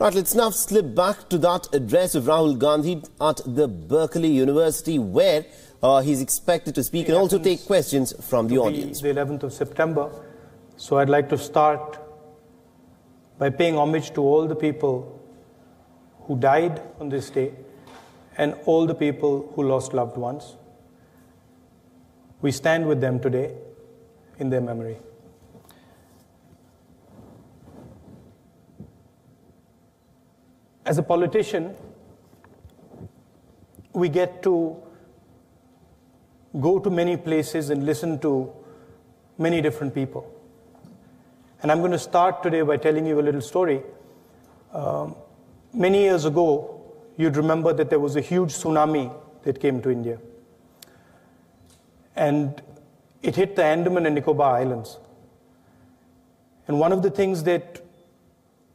Right, let's now slip back to that address of Rahul Gandhi at the Berkeley University, where he's expected to speak and also take questions from the audience. The 11th of September. So I'd like to start by paying homage to all the people who died on this day and all the people who lost loved ones. We stand with them today in their memory. As a politician, we get to go to many places and listen to many different people. And I'm going to start today by telling you a little story. Many years ago, you'd remember that there was a huge tsunami that came to India. And it hit the Andaman and Nicobar Islands. And one of the things that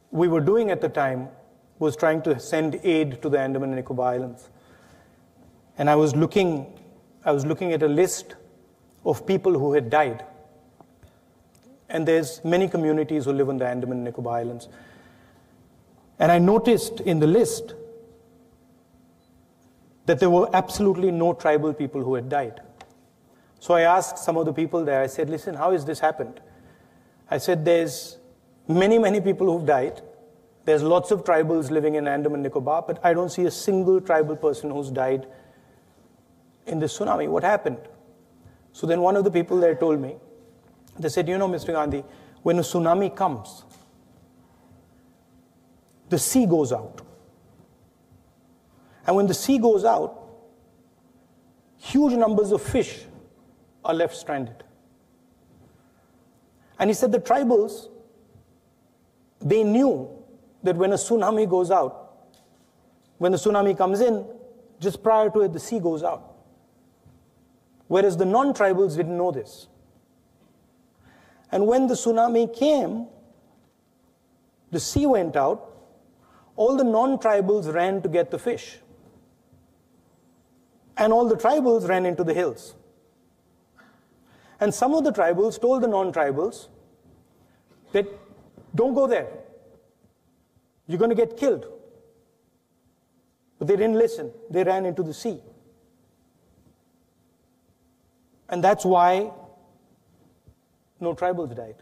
we were doing at the time was trying to send aid to the Andaman and Nicobar Islands. And I was looking at a list of people who had died. And there's many communities who live on the Andaman and Nicobar Islands. And I noticed in the list that there were absolutely no tribal people who had died. So I asked some of the people there, I said, listen, how has this happened? I said, there's many, many people who've died. There's lots of tribals living in Andaman and Nicobar, but I don't see a single tribal person who's died in this tsunami. What happened? So then one of the people there told me, they said, you know, Mr. Gandhi, when a tsunami comes, the sea goes out. And when the sea goes out, huge numbers of fish are left stranded. And he said the tribals, they knew that when a tsunami goes out, when the tsunami comes in, just prior to it, the sea goes out. Whereas the non-tribals didn't know this. And when the tsunami came, the sea went out, all the non-tribals ran to get the fish. And all the tribals ran into the hills. And some of the tribals told the non-tribals that, don't go there. You're going to get killed. But they didn't listen. They ran into the sea. And that's why no tribals died.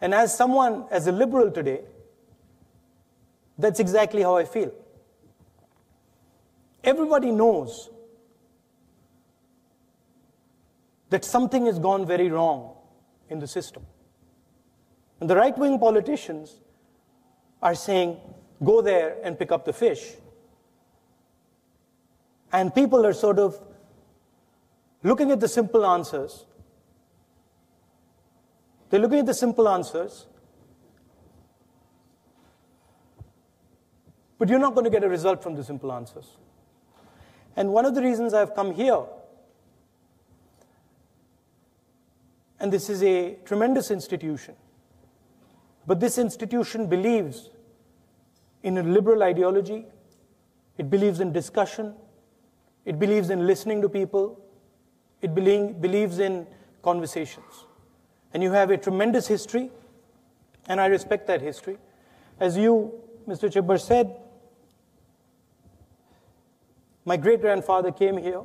And as a liberal today, that's exactly how I feel. Everybody knows that something has gone very wrong in the system. And the right-wing politicians are saying, go there and pick up the fish. And people are sort of looking at the simple answers. They're looking at the simple answers, but you're not going to get a result from the simple answers. And one of the reasons I've come here, and this is a tremendous institution, but this institution believes in a liberal ideology. It believes in discussion. It believes in listening to people. It believes in conversations. And you have a tremendous history, and I respect that history. As you, Mr. Chibber, said, my great-grandfather came here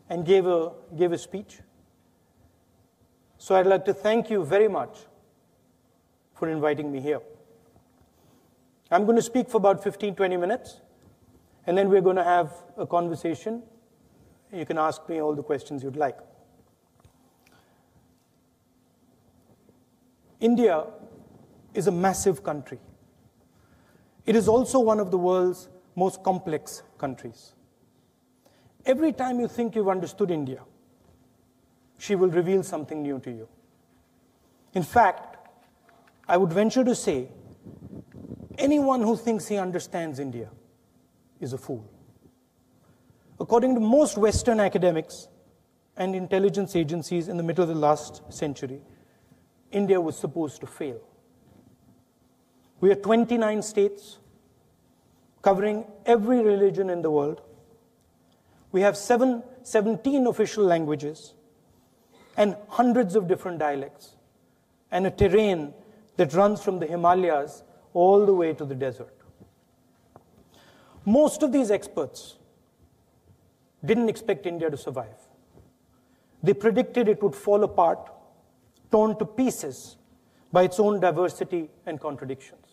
and gave a speech. So I'd like to thank you very much for inviting me here. I'm going to speak for about 15-20 minutes, and then we're going to have a conversation. You can ask me all the questions you'd like. India is a massive country. It is also one of the world's most complex countries. Every time you think you've understood India, she will reveal something new to you. In fact, I would venture to say, anyone who thinks he understands India is a fool. According to most Western academics and intelligence agencies in the middle of the last century, India was supposed to fail. We are 29 states, covering every religion in the world. We have 17 official languages and hundreds of different dialects, and a terrain that runs from the Himalayas all the way to the desert. Most of these experts didn't expect India to survive. They predicted it would fall apart, torn to pieces by its own diversity and contradictions.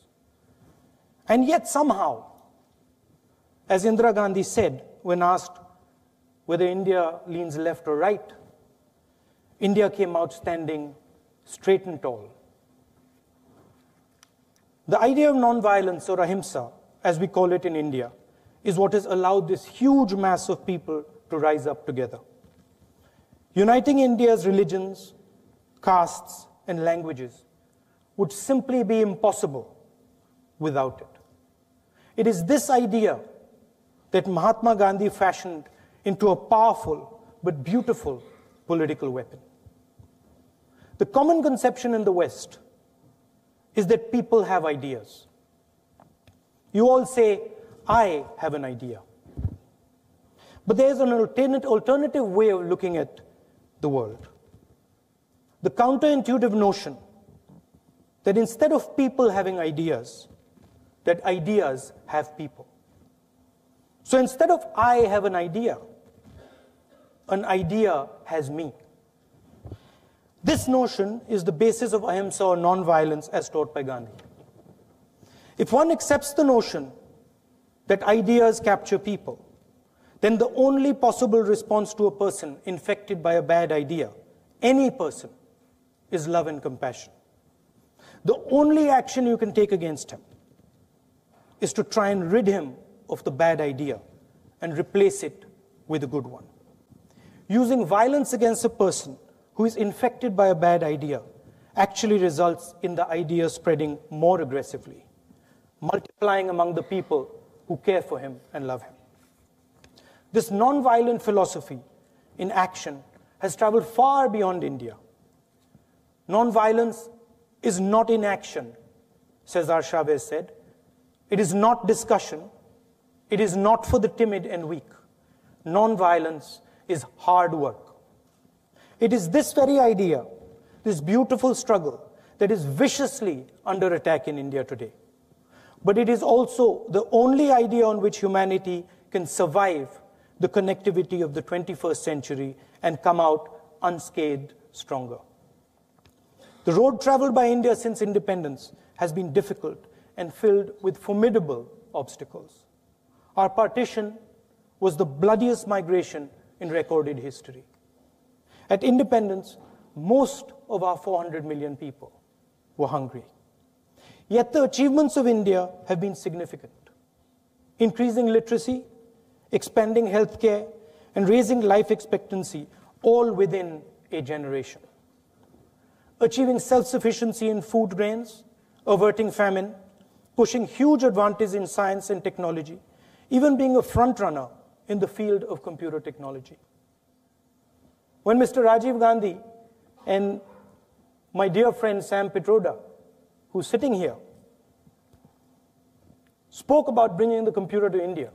And yet somehow, as Indira Gandhi said when asked whether India leans left or right, India came out standing straight and tall. The idea of non-violence, or ahimsa, as we call it in India, is what has allowed this huge mass of people to rise up together. Uniting India's religions, castes, and languages would simply be impossible without it. It is this idea that Mahatma Gandhi fashioned into a powerful but beautiful political weapon. The common conception in the West is that people have ideas. You all say, I have an idea. But there is an alternative way of looking at the world. The counterintuitive notion that instead of people having ideas, that ideas have people. So instead of I have an idea has me. This notion is the basis of ahimsa, or non-violence, as taught by Gandhi. If one accepts the notion that ideas capture people, then the only possible response to a person infected by a bad idea, any person, is love and compassion. The only action you can take against him is to try and rid him of the bad idea and replace it with a good one. Using violence against a person who is infected by a bad idea actually results in the idea spreading more aggressively, multiplying among the people who care for him and love him. This non-violent philosophy in action has traveled far beyond India. Non-violence is not inaction, Cesar Chavez said. It is not discussion. It is not for the timid and weak. Non-violence is hard work. It is this very idea, this beautiful struggle, that is viciously under attack in India today. But it is also the only idea on which humanity can survive the connectivity of the 21st century and come out unscathed stronger. The road traveled by India since independence has been difficult and filled with formidable obstacles. Our partition was the bloodiest migration in recorded history. At independence, most of our 400 million people were hungry. Yet the achievements of India have been significant. Increasing literacy, expanding healthcare, and raising life expectancy, all within a generation. Achieving self-sufficiency in food grains, averting famine, pushing huge advances in science and technology, even being a front-runner in the field of computer technology. When Mr. Rajiv Gandhi and my dear friend Sam Pitroda, who's sitting here, spoke about bringing the computer to India,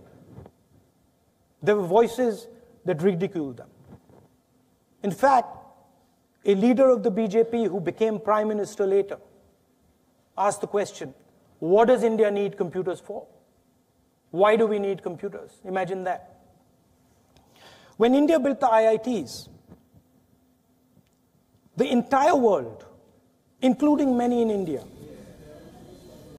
there were voices that ridiculed them. In fact, a leader of the BJP who became prime minister later asked the question, what does India need computers for? Why do we need computers? Imagine that. When India built the IITs, the entire world, including many in India,